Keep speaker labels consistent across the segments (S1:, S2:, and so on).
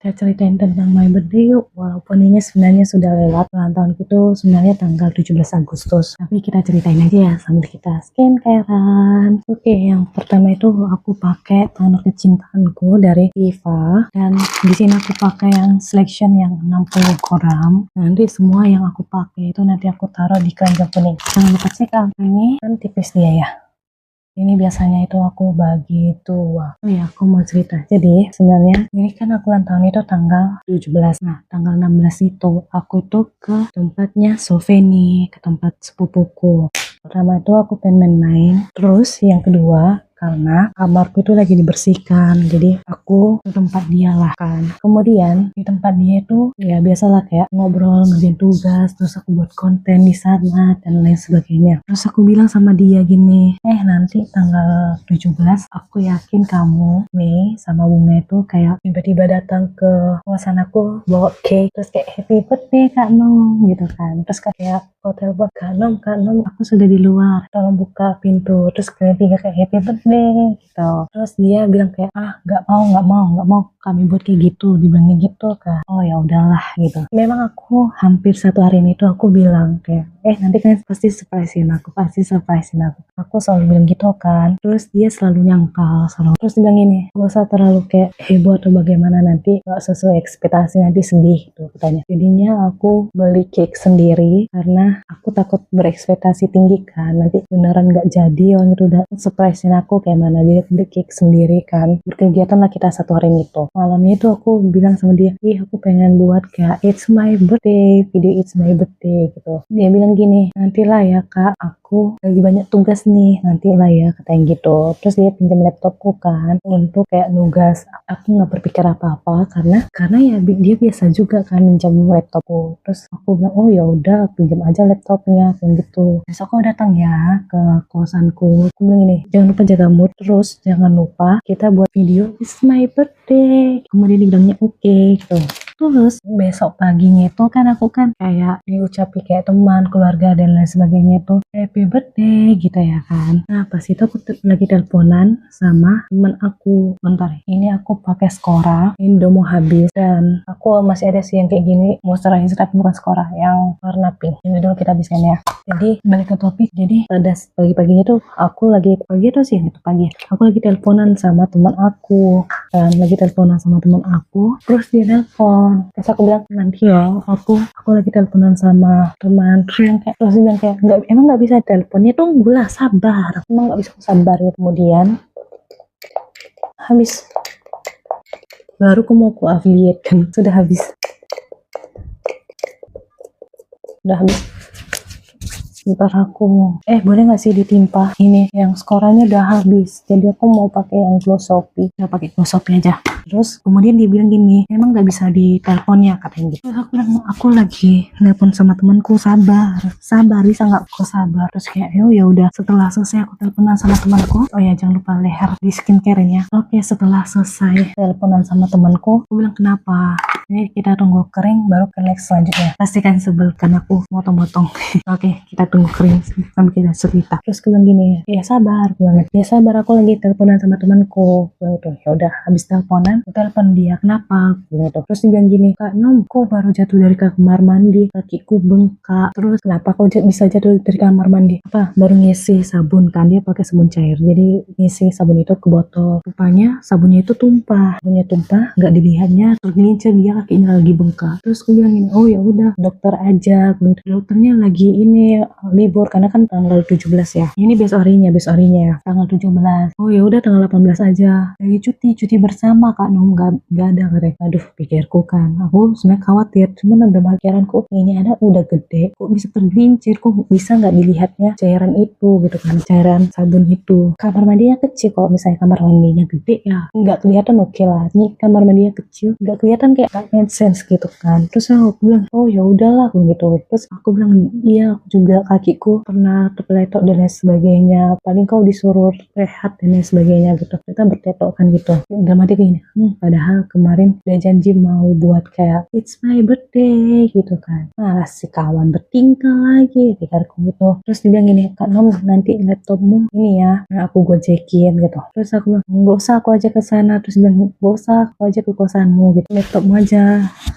S1: Kita ceritain tentang my birthday yuk. Walaupun ini sebenarnya sudah lewat, ulang tahunku itu sebenarnya tanggal 17 Agustus. Tapi kita ceritain aja ya sambil kita skincarean. Oke, yang pertama itu aku pakai toner kecintaanku dari Viva. Dan di sini aku pakai yang selection yang 60 gram. Nanti semua yang aku pakai itu nanti aku taruh di keranjang kuning. Jangan lupa cek ini kan tipis dia ya. Ini biasanya itu aku bagi dua. Oh ya, aku mau cerita. Jadi sebenarnya ini kan aku ulang tahun itu tanggal 17. Nah, tanggal 16 itu aku tuh ke tempatnya Soveni, ke tempat sepupuku. Pertama itu aku pengen main. Terus yang kedua, karena kamarku itu lagi dibersihkan, jadi aku ke tempat dia lah kan. Kemudian di tempat dia itu ya biasalah kayak ngobrol, ngerjain tugas, terus aku buat konten di sana dan lain sebagainya. Terus aku bilang sama dia gini, nanti tanggal 17 aku yakin kamu, Mei sama Bunga itu kayak tiba-tiba datang ke kosan aku bawa cake, terus kayak happy birthday Kak Nom gitu kan. Terus kayak hotel buat Kak Nom, aku sudah di luar, tolong buka pintu. Terus kalian tiga kayak happy birthday gitu. Terus dia bilang kayak nggak mau kami buat kayak gitu, dibilangnya gitu kan. Oh ya udahlah gitu. Memang aku hampir satu hari ini tuh aku bilang kayak nanti kalian pasti surprisein aku. Aku selalu bilang gitu kan. Terus dia selalu nyangkal selalu. Terus dia bilang gini, gak usah terlalu kayak heboh atau bagaimana, nanti gak sesuai ekspektasi, nanti sedih gitu katanya. Jadinya aku beli cake sendiri karena aku takut berekspektasi tinggi kan, nanti beneran gak jadi orang itu udah surprisein aku kayak mana. Jadi aku beli cake sendiri kan, berkegiatan lah kita satu hari itu. Malamnya itu aku bilang sama dia, aku pengen buat kayak it's my birthday, video it's my birthday gitu. Dia bilang gini, nantilah ya Kak, aku lagi banyak tugas nih, nantilah ya katanya gitu. Terus dia pinjam laptopku kan untuk kayak nugas. Aku nggak berpikir apa-apa karena ya dia biasa juga kan minjam laptopku. Terus aku bilang oh ya udah pinjam aja laptopnya kayak gitu. Terus aku datang ya ke kosanku. Aku bilang ini, jangan lupa jaga mood, terus jangan lupa kita buat video it's my birthday. Kemudian dia bilangnya oke gitu. Terus besok paginya itu kan aku kan kayak diucapi kayak teman, keluarga dan lain sebagainya itu happy birthday gitu ya kan. Nah pas itu aku lagi teleponan sama teman aku. Bentar, ini aku pakai Skora, ini udah mau habis dan aku masih ada sih yang kayak gini moisturizer tapi bukan Skora, yang warna pink. Ini dulu kita habiskan ya. Jadi balik ke topik. Jadi pada pagi-paginya tuh aku lagi pagi tuh sih itu pagi. Aku lagi teleponan sama teman aku dan terus dia telepon. Terus aku bilang nanti ya aku lagi teleponan sama teman. Terus dia bilang kayak emang nggak bisa teleponnya, tunggulah sabar. Emang nggak bisa sabar ya. Kemudian habis baru aku mau affiliate kan, sudah habis. Ntar aku boleh nggak sih ditimpa ini yang skoranya udah habis, jadi aku mau pakai yang Glossopy. Udah pakai Glossopy aja. Terus kemudian dia bilang gini, emang nggak bisa di teleponnya katanya gitu. Terus aku bilang aku lagi nelpon sama temanku, sabar bisa nggak kok sabar. Terus kayak ya udah, setelah selesai aku teleponan sama temanku, oh ya jangan lupa leher di skincare-nya. Oke, setelah selesai teleponan sama temanku, aku bilang kenapa, ini kita tunggu kering baru ke next selanjutnya. Pastikan sebel kan aku motong-motong. Oke, kita tunggu kering sampai kita cerita. Terus aku bilang gini, ya sabar aku lagi teleponan sama temanku gitu. Ya udah, habis teleponan aku telepon dia, kenapa gitu. Terus dia bilang gini, Kak Nom, kok baru jatuh dari kamar mandi, kakiku bengkak. Terus kenapa kok bisa jatuh dari kamar mandi? Baru ngisi sabun kan, dia pakai sabun cair, jadi ngisi sabun itu ke botol. Rupanya sabunnya itu tumpah, nggak dilihatnya tergelincir dia kakinya lagi bengkak. Terus aku bilang gini, oh ya udah dokter aja. Dokternya lagi ini libur karena kan tanggal 17 ya. Ini besok harinya ya, tanggal 17. Oh ya udah tanggal 18 aja. Lagi cuti bersama Kak Nom, gak ada katanya. Aduh, pikirku kan, aku sebenarnya khawatir, cuman udah pikiranku ini ada udah gede, kok bisa tergelincir, kok bisa nggak dilihatnya cairan itu gitu kan, cairan sabun itu. Kamar mandinya kecil, kalau misalnya kamar mandinya gede ya nggak kelihatan, oke lah. Ini kamar mandinya kecil, nggak kelihatan kayak make sense gitu kan. Terus aku bilang, oh ya udahlah gitu. Terus aku bilang, iya aku juga kakiku pernah terpeletok dan lain sebagainya, paling kau disuruh rehat dan lain sebagainya gitu. Kita bertetok kan gitu. Dalam hati kayak gini, padahal kemarin dia janji mau buat kayak it's my birthday gitu kan. Nah si kawan bertingkah lagi pikirku gitu. Terus dia bilang gini, Kak Nom nanti laptopmu ini ya, nah, aku gojekin gitu. Terus aku bilang, nggak usah aku aja ke sana. Terus dia bilang, nggak usah aku aja ke kosanmu gitu, laptopmu aja,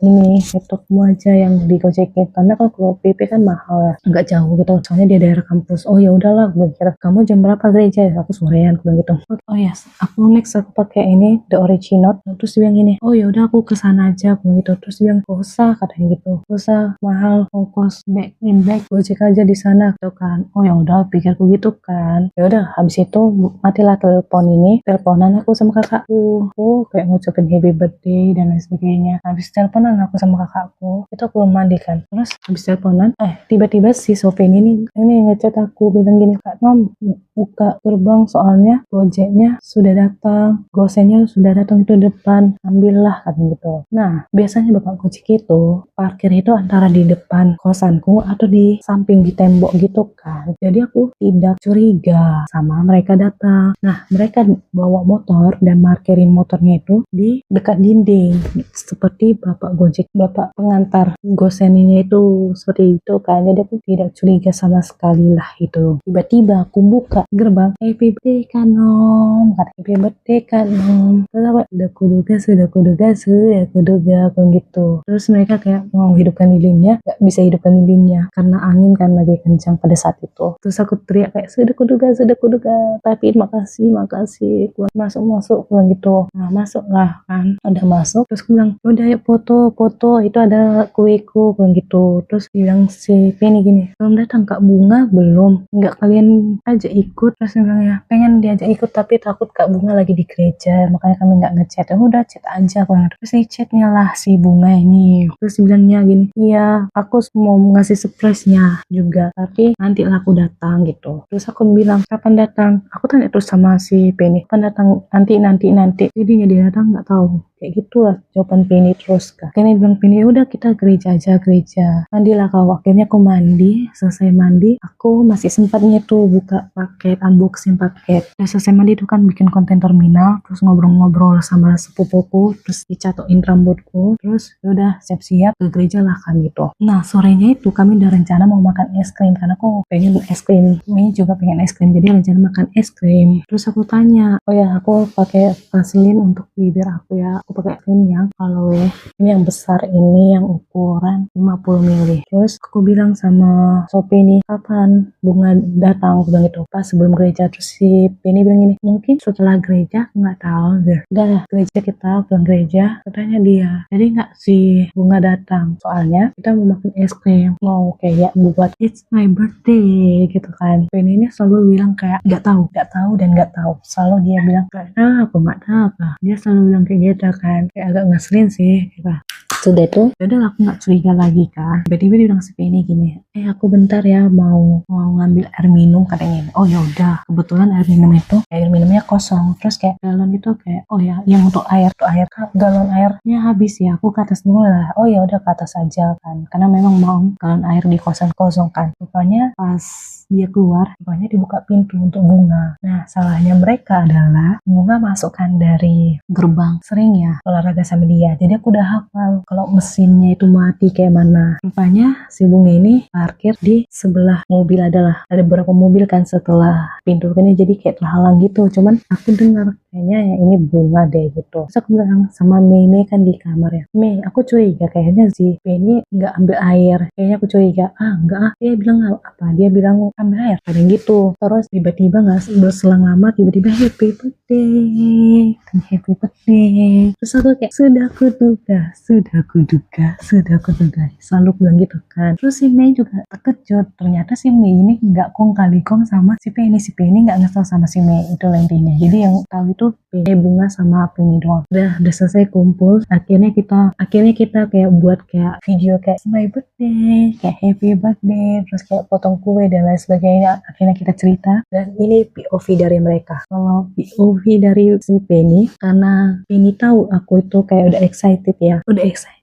S1: ini laptopmu aja yang digojekin, karena kalau ke PP kan mahal ya, nggak jauh gitu, soalnya di daerah kampus. Oh ya udahlah, gue kira kamu jam berapa gereja? Aku sorean, gue bilang gitu. Oh ya, aku next aku pakai ini The Original. Terus dia bilang gini, oh ya udah aku ke sana aja, gue gitu. Terus dia bilang, gak usah katanya gitu, gak usah mahal, ongkos back in back, gojek aja di sana gitu kan. Oh ya udah, pikirku gitu kan. Ya udah, habis itu matilah telepon ini, teleponan aku sama kakakku. Oh kayak ngucapin happy birthday dan lain sebagainya. Habis teleponan aku sama kakakku, itu aku belum mandi kan. Terus habis teleponan, tiba-tiba si Sofi ini ngechat aku bilang gini, Kak Nom buka gerbang soalnya gojeknya sudah datang, gosennya sudah datang itu depan, ambillah katanya gitu. Nah biasanya bapak gojek itu parkir itu antara di depan kosanku atau di samping di tembok gitu kan. Jadi aku tidak curiga sama mereka datang. Nah mereka bawa motor dan parkirin motornya itu di dekat dinding seperti bapak gojek, bapak pengantar gosen ini itu seperti itu kan. Jadi aku tidak curiga sama sekali lah itu. Tiba-tiba aku buka gerbang, happy birthday Kanom, kata happy birthday Kanom. Terus apa, sudah kuduga aku gitu. Terus mereka kayak mau hidupkan lilinnya, gak bisa hidupkan lilinnya karena angin kan lagi kencang pada saat itu. Terus aku teriak kayak sudah kuduga, tapi makasih, masuk bilang gitu. Nah masuk lah kan, udah masuk. Terus aku bilang, udah yuk foto, itu ada kueku bilang gitu. Terus bilang si Penny gini, belum datang Kak Bunga, belum, nggak kalian aja ikut? Terus dia bilang ya pengen diajak ikut tapi takut Kak Bunga lagi di gereja, makanya kami nggak ngechat. Ya udah chat aja kan. Terus si chatnya lah si Bunga ini. Terus bilangnya gini, iya aku mau ngasih surprise-nya juga, tapi nanti lah aku datang gitu. Terus aku bilang kapan datang? Aku tanya terus sama si Penny, kapan datang? Nanti. Jadinya dia datang nggak tahu. Kayak gitulah jawaban Penny terus kan. Akhirnya bilang Penny, udah kita gereja aja. Mandilah kau. Akhirnya aku mandi. Selesai mandi, aku masih sempatnya tuh buka paket, unboxing paket. Udah selesai mandi tuh kan bikin konten terminal, terus ngobrol-ngobrol sama sepupuku, terus dicatokin rambutku, terus udah siap-siap ke gereja lah kan gitu. Nah sorenya itu kami udah rencana mau makan es krim karena aku pengen es krim. Ini juga pengen es krim, jadi rencana makan es krim. Terus aku tanya, oh ya aku pakai Vaseline untuk bibir aku ya. Aku pakai krim yang kalau ini yang besar, ini yang ukuran 50 ml. Terus aku bilang sama Sophie nih, kapan Bunga datang? Aku bilang gitu, pas sebelum gereja. Terus si Penny bilang ini, mungkin setelah gereja, nggak tahu deh. Udah lah, gereja kita pulang gereja, katanya dia. Jadi nggak si Bunga datang, soalnya kita mau makan es krim, mau kayak buat it's my birthday gitu kan. Penny ini selalu bilang kayak nggak tahu, selalu dia bilang kayak aku nggak tahu. Dia selalu bilang kayak gitu kan, kayak agak ngeselin sih gitu. Sudah tuh, yaudah aku nggak curiga lagi kan. Tiba-tiba dia bilang si Penny gini, aku bentar ya mau ngambil air minum katanya. Oh ya udah, kebetulan air minumnya kosong. Terus kayak galon itu kayak, oh ya yang untuk air galon airnya habis ya, aku ke atas dulu lah. Oh ya udah ke atas aja kan, karena memang mau galon air di kosan kosong kan. Rupanya pas dia keluar, rupanya dibuka pintu untuk Bunga. Nah salahnya mereka adalah Bunga masukkan dari gerbang, sering ya olahraga sama dia, jadi aku udah hafal kalau mesinnya itu mati kayak mana. Rupanya si Bunga ini parkir di sebelah mobil, ada beberapa mobil kan setelah pintu ini, jadi kayak terhalang gitu. Cuman aku dengar kayaknya ya ini Bunga deh gitu. Terus aku bilang sama Mei kan di kamar ya, Mei aku curiga kayaknya si Penny nggak ambil air, kayaknya aku curiga. Enggak, dia bilang apa, dia bilang ambil air kadang gitu. Terus tiba-tiba nggak berselang lama, tiba-tiba happy birthday. Terus aku kayak sudah kuduga, selalu bilang gitu kan. Terus si Mei juga terkejut, ternyata si Mei ini nggak kong kali kong sama si Penny nggak ngesel sama si Mei, itu intinya. Jadi yang tahu itu Bunga sama Penny doang. Udah selesai kumpul, akhirnya kita kayak buat kayak video kayak my birthday, kayak happy birthday, terus kayak potong kue dan lain sebagainya. Akhirnya kita cerita, dan ini POV dari mereka. Kalau POV dari si Penny, karena Penny tahu aku itu kayak udah excited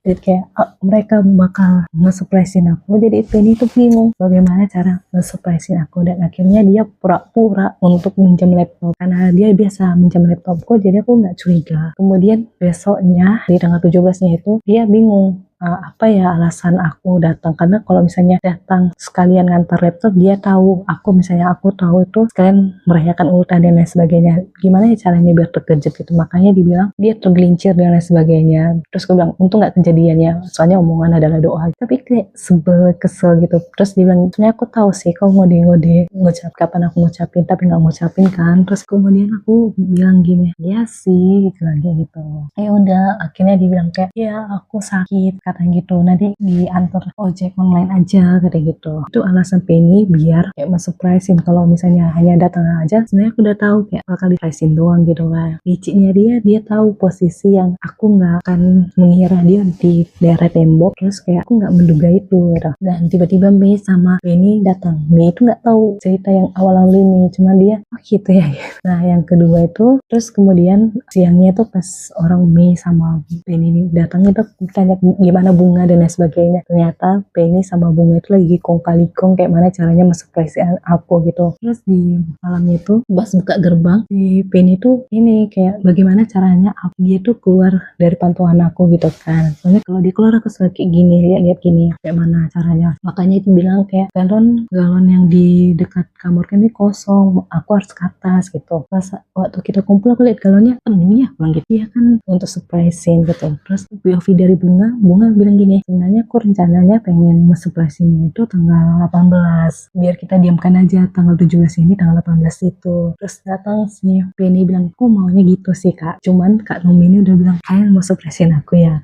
S1: Jadi kayak mereka bakal nge-surprisein aku. Jadi Penny tuh bingung bagaimana cara nge-surprisein aku, dan akhirnya dia pura-pura untuk minjem laptop. Karena dia biasa minjem laptopku, jadi aku nggak curiga. Kemudian besoknya di tanggal 17-nya itu dia bingung apa ya alasan aku datang, karena kalau misalnya datang sekalian ngantar laptop, dia tahu aku tahu itu sekalian merayakan ulang dan lain sebagainya, gimana ya caranya biar terkejut gitu. Makanya dibilang dia tergelincir dan lain sebagainya. Terus gue bilang untung nggak kejadian ya, soalnya omongan adalah doa. Tapi kayak sebel, kesel gitu. Terus dia bilang sebenarnya aku tahu sih kau ngode-ngode ngucap kapan aku ngucapin, tapi nggak ngucapin kan. Terus kemudian aku bilang gini, ya sih gitu lagi gitu. Ya udah, akhirnya dibilang kayak ya aku sakit katanya gitu, nanti diantar ojek online aja katanya gitu. Itu alasan Penny biar kayak surprisein. Kalau misalnya hanya datang aja, sebenarnya aku udah tahu kayak bakal surprisein doang gitu lah. Liciknya dia tahu posisi yang aku nggak akan mengira dia di daerah tembok, terus kayak aku nggak menduga itu gitu. Dan tiba-tiba Mei sama Penny datang. Mei itu nggak tahu cerita yang awal-awal ini, cuma dia oh gitu ya. Nah yang kedua itu, terus kemudian siangnya tuh pas orang Mei sama Penny ini datang itu ditanya gimana bunga dan lain sebagainya. Ternyata Penny sama bunga itu lagi kong kali kong kayak mana caranya surprise aku gitu. Terus di malamnya itu pas buka gerbang, di Penny tuh ini kayak bagaimana caranya dia tuh keluar dari pantauan aku gitu kan. Soalnya kalau dia keluar aku selalu kayak gini, lihat gini kayak mana caranya. Makanya itu bilang kayak galon yang di dekat kamar kan ini kosong, aku harus ke atas gitu. Pas waktu kita kumpul aku lihat galonnya penuh ya, bilang gitu ya kan, untuk surprisein gitu. Terus POV dari bunga bilang gini, sebenarnya aku rencananya pengen nge-surprisein itu tanggal 18 biar kita diamkan aja tanggal 17 ini, tanggal 18 itu. Terus datang si Penny bilang aku maunya gitu sih kak, cuman Kak Nomi ini udah bilang kalian mau surprisein aku ya,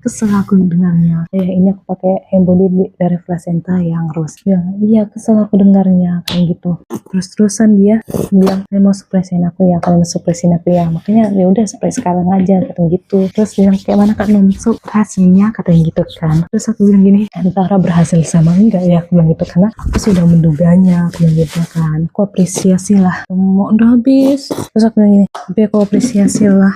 S1: kesel aku dengarnya. Ini aku pakai handbody dari placenta yang rose ya. Iya kesel aku dengarnya kayak gitu. Terus-terusan dia bilang kalian mau surprisein aku ya, makanya ya udah surprise sekarang aja katanya gitu. Terus bilang kayak mana Kak Nomi hasilnya katanya gitu kan. Terus aku bilang gini, antara berhasil sama enggak ya, aku bilang gitu, karena aku sudah menduganya, aku bilang gitu kan. Aku apresiasi lah, mau udah habis. Terus aku bilang gini, tapi aku apresiasi lah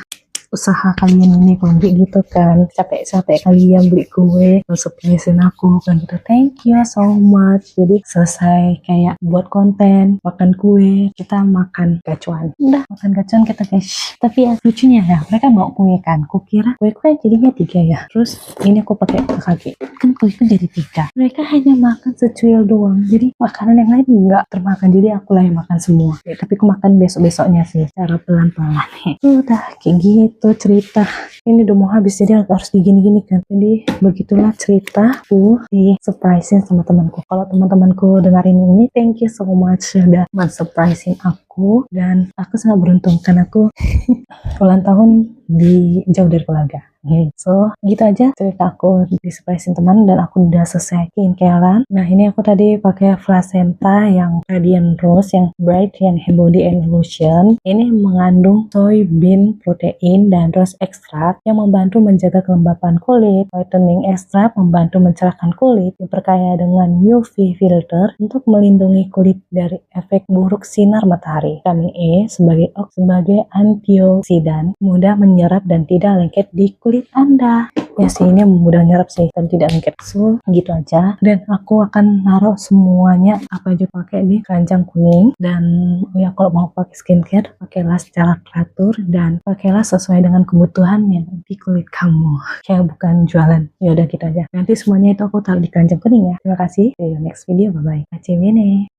S1: usaha kalian ini, kalau gitu kan, capek kalian beli kue, surprisein aku kan gitu, thank you so much. Jadi selesai kayak buat konten makan kue, kita makan gacuan, udah makan gacuan kita guys. Tapi ya lucunya ya, mereka bawa kue kan, kukira kue jadinya 3 ya. Terus ini aku pakai kaki kan, kue jadi 3, mereka hanya makan secuil doang, jadi makanan yang lain nggak termakan, jadi aku lah yang makan semua ya, tapi aku makan besoknya sih, cara pelan-pelan. Udah kayak gitu cerita ini udah mau habis, jadi harus digini-gini kan. Jadi begitulah ceritaku di surprisein sama temanku. Kalau teman-temanku dengerin ini, thank you so much sudah men-surprisein aku, dan aku sangat beruntung karena aku ulang tahun jauh dari keluarga. So gitu aja cerita aku di surprisein teman, dan aku udah selesai skincarean. Nah ini aku tadi pakai placenta yang Radiant Rose yang bright, yang body and lotion. Ini mengandung soybean protein dan rose extract yang membantu menjaga kelembapan kulit. Whitening extract membantu mencerahkan kulit, diperkaya dengan UV filter untuk melindungi kulit dari efek buruk sinar matahari. Vitamin E sebagai antioksidan, mudah menyerap dan tidak lengket di kulit Anda. Ya sih, ini mudah nyerap sih dan tidak lengket. So gitu aja, dan aku akan naruh semuanya apa aja pakai di keranjang kuning. Dan ya kalau mau pakai skincare, pakailah secara teratur dan pakailah sesuai dengan kebutuhannya di kulit kamu, kayak bukan jualan. Ya udah gitu aja, nanti semuanya itu aku taruh di keranjang kuning ya. Terima kasih, see you next video, bye bye.